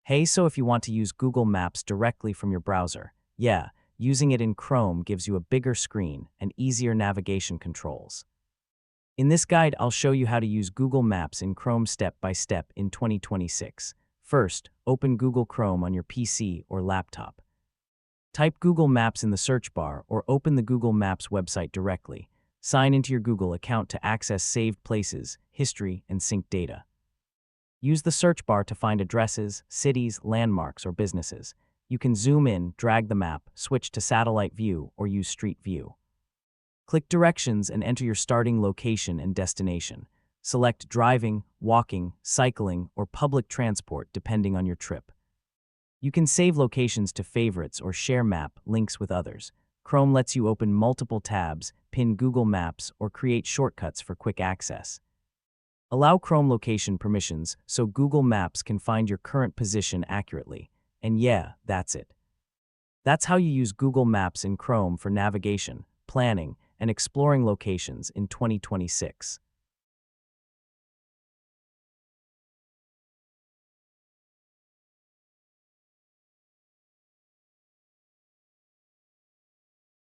Hey, so if you want to use Google Maps directly from your browser, yeah, using it in Chrome gives you a bigger screen and easier navigation controls. In this guide, I'll show you how to use Google Maps in Chrome step by step in 2026. First, open Google Chrome on your PC or laptop. Type Google Maps in the search bar or open the Google Maps website directly. Sign into your Google account to access saved places, history, and sync data. Use the search bar to find addresses, cities, landmarks, or businesses. You can zoom in, drag the map, switch to satellite view, or use street view. Click directions and enter your starting location and destination. Select driving, walking, cycling, or public transport depending on your trip. You can save locations to favorites or share map links with others. Chrome lets you open multiple tabs, pin Google Maps, or create shortcuts for quick access. Allow Chrome location permissions so Google Maps can find your current position accurately. And yeah, that's it. That's how you use Google Maps in Chrome for navigation, planning, and exploring locations in 2026.